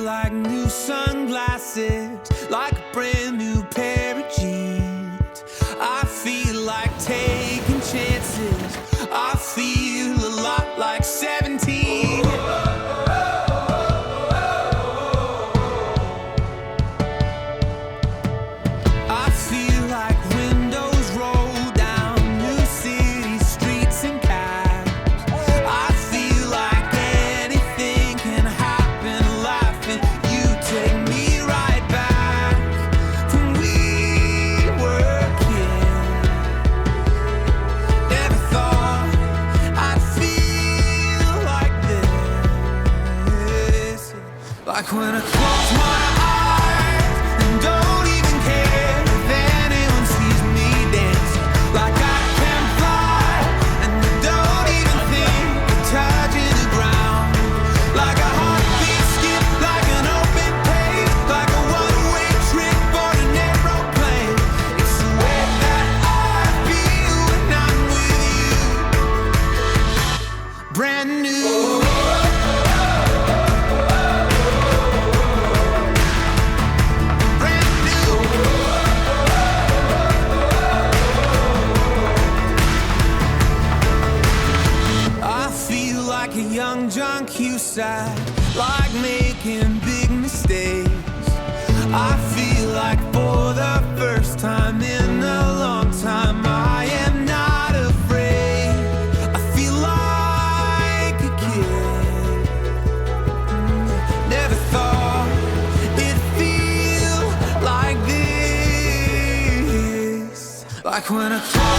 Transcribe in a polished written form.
like new sunglasses, like a brand new pair of jeans. I feel like taking chances. I feel a lot like 17. I feel like windows roll down new city streets and cabs. I feel like anything can happen, laughing. You take me right back when we were kids. Never thought I'd feel like this. Like when I close my eyes and don't even care if anyone sees me dancing. Like I can fly and I don't even think of touching the ground. Like a heartbeat skip, like an open page, like a one-way trip on an aeroplane. It's the way that I feel when I'm with you. Brand new. Brand new. I feel like a young John Cusack, like making big mistakes. I feel like for the first time in a long time, I am not afraid. I feel like a kid. Never thought it'd feel like this. Like when I close